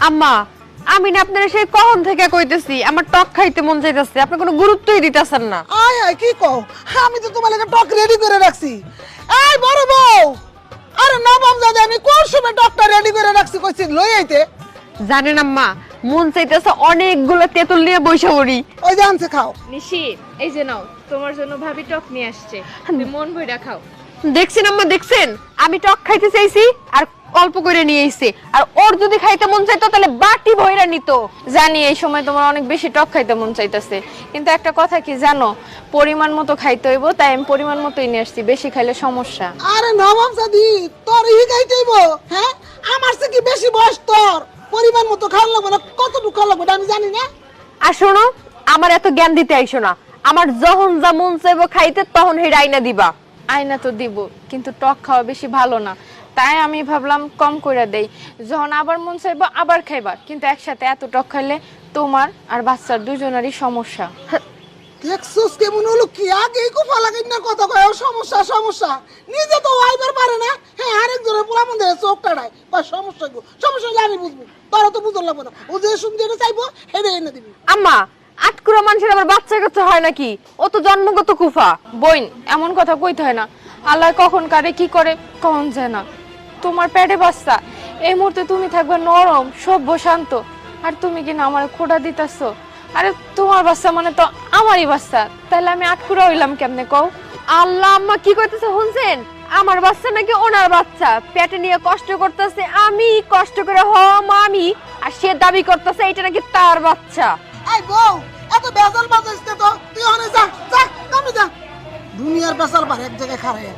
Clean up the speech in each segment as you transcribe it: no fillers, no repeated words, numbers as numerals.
আম্মা, আমি না আপনার সেই কখন থেকে কইতেছি আমার টক খাইতে মন চাইতেছে, আপনি কোনো গুরুত্বই দিতেছেন না। আয় আয় কি কও, আমি তো তোমার লাগা টক রেডি করে রাখছি। এই বড় বউ, আরে নবাব দাদা আমি কোন সময় টকটা রেডি করে রাখছি কইছি লই আইতে। জানেন আম্মা, মন চাইতেছে অনেকগুলো তেঁতুল নিয়ে বসে পড়ি। ওই যে আনছে খাও। নিশি, এই যে নাও, তোমার জন্য ভাবি টক নিয়ে আসছে, তুমি মন ভইরা খাও। দেখছেন আম্মা, দেখছেন আমি টক খাইতে চাইছি আর অল্প করে নিয়ে আইছে, আর ওর যদি খাইতে মন চাইতো তাহলে বাটি ভইরা নিত। জানি এই সময় তোমার অনেক বেশি টক খাইতে মন চাইতেছে, কিন্তু একটা কথা কি জানো, পরিমাণ মতো খাইতে হইব, তাই আমি পরিমাণ মতোই নিয়ে আসছি, বেশি খাইলে সমস্যা। আরে নবাব দাদি তোর ই খাইতেইব, হ্যাঁ আমার থেকে বেশি বয়স তোর, পরিমাণ মতো খাওয়া লাগবে না, কতটুকু খাওয়া লাগবে আমি জানি না। আর শোনো, আমার এত জ্ঞান দিতে আইসো না, আমার যখন যা মন চাইবো খাইতে তখন হে রাইনা দিবা। আয়না তো দিব, কিন্তু টক খাওয়া বেশি ভালো না, তাই আমি ভাবলাম কম করে দেই, যখন আবার মন চাইবো আবার খাইবা, কিন্তু একসাথে এত টক খাইলে তোমার আর বাচ্চার দুজনেরই সমস্যা। দেখছস কেমন হলো, কি আগে কোফা লাগাই না কথা কয় সমস্যা সমস্যা, নিজে তো আইবার পারে না, হ্যাঁ আরেকজনের পোলা মন দেয় চোখ টাড়ায় কয় সমস্যা গো, সমস্যা হলে আমি বুঝবো, তোরা তো বুঝতে লাগবে না, ও যে শুনতে এটা চাইবো হেরে এনে দিবি। আম্মা, আটকুরা মানুষের আবার বাচ্চা কাচ্চা হয় নাকি? ও তো জন্মগত কুফা। বইন, এমন কথা কইতে হয় না, আল্লাহ কখন কারে কি করে কখন যায় না। তোমার পেটে বাচ্চা, এই মুহূর্তে তুমি থাকবে নরম সভ্য শান্ত, আর তুমি কিনা আমার খোঁড়া দিতেছো। আরে তোমার বাচ্চা মানে তো আমারই বাচ্চা, তাহলে আমি আটকুরা হইলাম কেমনে কও? আল্লাহ, আম্মা কি কইতেছে শুনছেন? আমার বাচ্চা নাকি ওনার বাচ্চা, পেটে নিয়ে কষ্ট করতেছে, আমি কষ্ট করে হম আমি, আর সে দাবি করতেছে এটা নাকি তার বাচ্চা। এই বউ এত বেজাল বাজাইছে তো, তুই ওখানে যা যা কামে যা, দুনিয়ার বেজাল পারে এক জায়গায় খাড়ায়,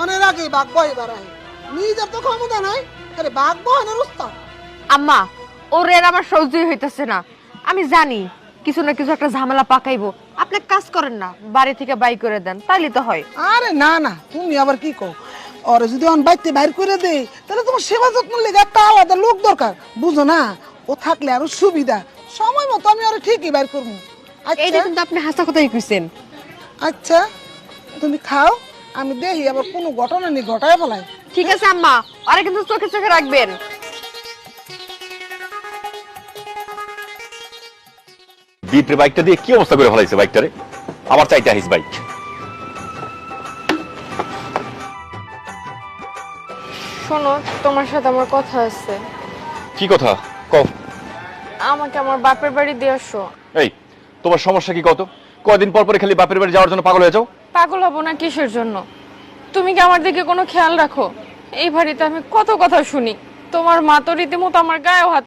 অনেক আগে বাঘবো এবার আয়, নিজের তো ক্ষমতা নাই, আরে বাঘবো অনেক উস্তাদ। আম্মা, ওরে আর আমার সহ্যই হইতেছে না, আমি জানি কিছু না কিছু একটা ঝামেলা পাকাইবো। আপনি কাজ করেন না, বাড়ি থেকে বাই করে দেন, তাইলে তো হয়। আরে না না, তুমি আবার কি কও, ওরে যদি অন বাইতে বাইর করে দে তাহলে তোমার সেবা যত্ন লেগে একটা আলাদা লোক দরকার, বুঝো না? ও থাকলে আরো সুবিধা, সময় মতো আমি আরো ঠিকই বাইর করবো। এইটা আচ্ছা কিন্তু আপনি হাসা কথাই কইছেন। আচ্ছা তুমি খাও, আমি দেখি আবার কোনো ঘটনা নেই ঘটায় ফেলাই। ঠিক আছে আম্মা, আরে কিন্তু চোখে চোখে রাখবেন। বিট্রে বাইকটা দিয়ে কি অবস্থা করে ফেলাইছে বাইকটারে, আবার চাইতে আহিস বাইক। শোনো, তোমার সাথে আমার কথা আছে। কি কথা কও? আমাকে আমার বাপের বাড়ি দিয়ে আসো। এই তোমার সমস্যা কি কত? কয়দিন পর পরে খালি বাপের বাড়ি যাওয়ার জন্য পাগল হয়ে যাও? পাগল হবো না কিসের জন্য? তুমি কি আমার দিকে কোনো খেয়াল রাখো? এই বাড়িতে আমি কত কথা শুনি, তোমার মা তো রীতিমতো আমার গায়েও হাত